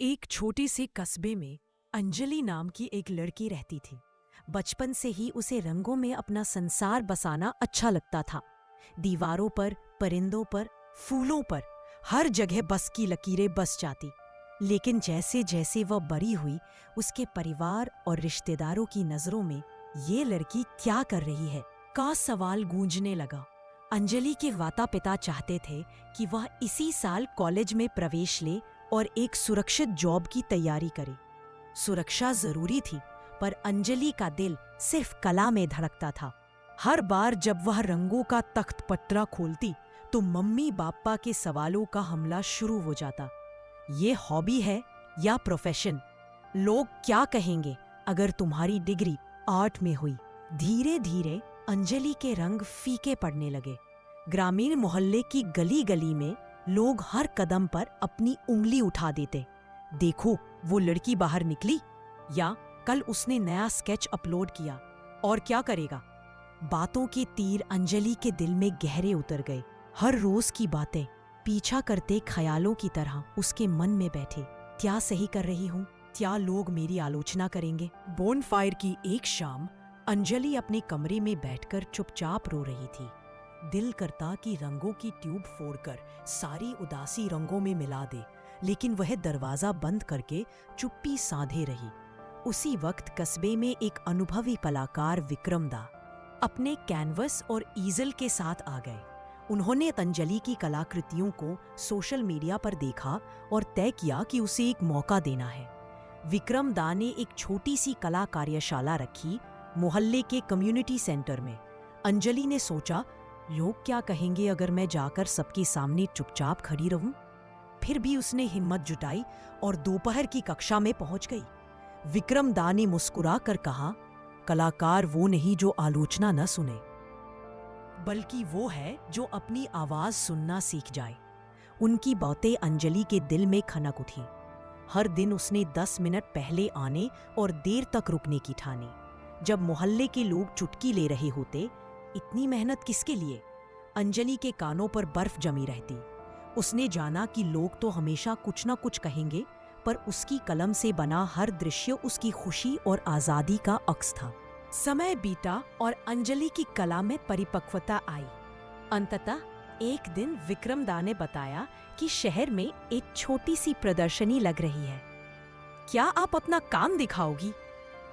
एक छोटे से कस्बे में अंजलि नाम की एक लड़की रहती थी। बचपन से ही उसे रंगों में अपना संसार बसाना अच्छा लगता था। दीवारों पर, परिंदों पर, फूलों पर हर जगह बस की लकीरें बस जाती। लेकिन जैसे जैसे वह बड़ी हुई, उसके परिवार और रिश्तेदारों की नजरों में ये लड़की क्या कर रही है का सवाल गूंजने लगा। अंजलि के माता पिता चाहते थे कि वह इसी साल कॉलेज में प्रवेश ले और एक सुरक्षित जॉब की तैयारी करे। सुरक्षा जरूरी थी, पर अंजलि का दिल सिर्फ कला में धड़कता था। हर बार जब वह रंगों का तख्त पटरा खोलती तो मम्मी पापा के सवालों का हमला शुरू हो जाता। ये हॉबी है या प्रोफेशन? लोग क्या कहेंगे अगर तुम्हारी डिग्री आर्ट में हुई? धीरे धीरे अंजलि के रंग फीके पड़ने लगे। ग्रामीण मोहल्ले की गली गली में लोग हर कदम पर अपनी उंगली उठा देते। देखो, वो लड़की बाहर निकली, या कल उसने नया स्केच अपलोड किया, और क्या करेगा? बातों के तीर अंजलि के दिल में गहरे उतर गए। हर रोज की बातें पीछा करते ख्यालों की तरह उसके मन में बैठे। क्या सही कर रही हूँ? क्या लोग मेरी आलोचना करेंगे? बोनफायर की एक शाम अंजलि अपने कमरे में बैठकर चुपचाप रो रही थी। दिल करता कि रंगों की ट्यूब फोड़कर सारी उदासी रंगों में मिला दे, लेकिन वह दरवाजा बंद करके चुप्पी साधे रही। उसी वक्त कस्बे में एक अनुभवी कलाकार विक्रम दा अपने कैनवस और ईजल के साथ आ गए। उन्होंने अंजलि की कलाकृतियों को सोशल मीडिया पर देखा और तय किया कि उसे एक मौका देना है। विक्रम दा ने एक छोटी सी कला कार्यशाला रखी मोहल्ले के कम्युनिटी सेंटर में। अंजलि ने सोचा, लोग क्या कहेंगे अगर मैं जाकर सबके सामने चुपचाप खड़ी रहूं? फिर भी उसने हिम्मत जुटाई और दोपहर की कक्षा में पहुंच गई। विक्रम दा ने मुस्कुरा कर कहा, कलाकार वो नहीं जो आलोचना न सुने, बल्कि वो है जो अपनी आवाज सुनना सीख जाए। उनकी बातें अंजलि के दिल में खनक उठी। हर दिन उसने 10 मिनट पहले आने और देर तक रुकने की ठानी। जब मोहल्ले के लोग चुटकी ले रहे होते, इतनी मेहनत किसके लिए? अंजलि के कानों पर बर्फ जमी रहती। उसने जाना कि लोग तो हमेशा कुछ न कुछ कहेंगे, पर उसकी कलम से बना हर दृश्य उसकी खुशी और आजादी का अक्स था। समय बीता और अंजलि की कला में परिपक्वता आई। अंततः एक दिन विक्रम दा ने बताया कि शहर में एक छोटी सी प्रदर्शनी लग रही है। क्या आप अपना काम दिखाओगी?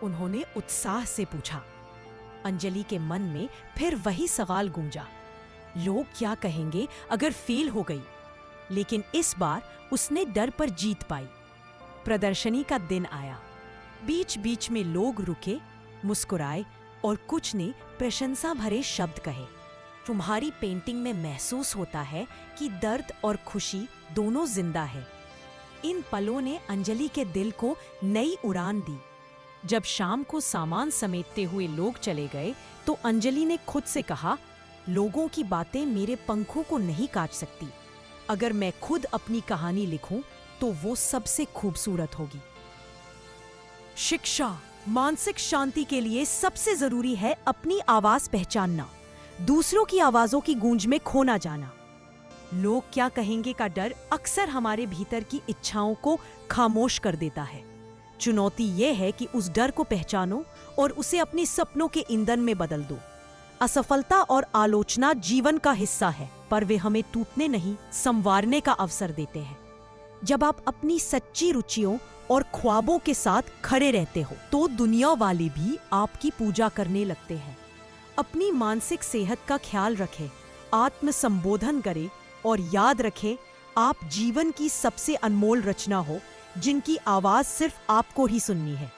उन्होंने उत्साह से पूछा। अंजलि के मन में फिर वही सवाल गूंजा, लोग क्या कहेंगे अगर फेल हो गई? लेकिन इस बार उसने डर पर जीत पाई। प्रदर्शनी का दिन आया। बीच बीच में लोग रुके, मुस्कुराए और कुछ ने प्रशंसा भरे शब्द कहे। तुम्हारी पेंटिंग में महसूस होता है कि दर्द और खुशी दोनों जिंदा है। इन पलों ने अंजलि के दिल को नई उड़ान दी। जब शाम को सामान समेटते हुए लोग चले गए तो अंजलि ने खुद से कहा, लोगों की बातें मेरे पंखों को नहीं काट सकती। अगर मैं खुद अपनी कहानी लिखूं तो वो सबसे खूबसूरत होगी। शिक्षा, मानसिक शांति के लिए सबसे जरूरी है अपनी आवाज पहचानना, दूसरों की आवाजों की गूंज में खो ना जाना। लोग क्या कहेंगे का डर अक्सर हमारे भीतर की इच्छाओं को खामोश कर देता है। चुनौती यह है कि उस डर को पहचानो और उसे अपने सपनों के ईंधन में बदल दो। असफलता और आलोचना जीवन का हिस्सा है, पर वे हमें टूटने नहीं, संवारने का अवसर देते हैं। जब आप अपनी सच्ची रुचियों और ख्वाबों के साथ खड़े रहते हो तो दुनिया वाले भी आपकी पूजा करने लगते हैं। अपनी मानसिक सेहत का ख्याल रखें, आत्म संबोधन करें और याद रखें, आप जीवन की सबसे अनमोल रचना हो जिनकी आवाज सिर्फ आपको ही सुननी है।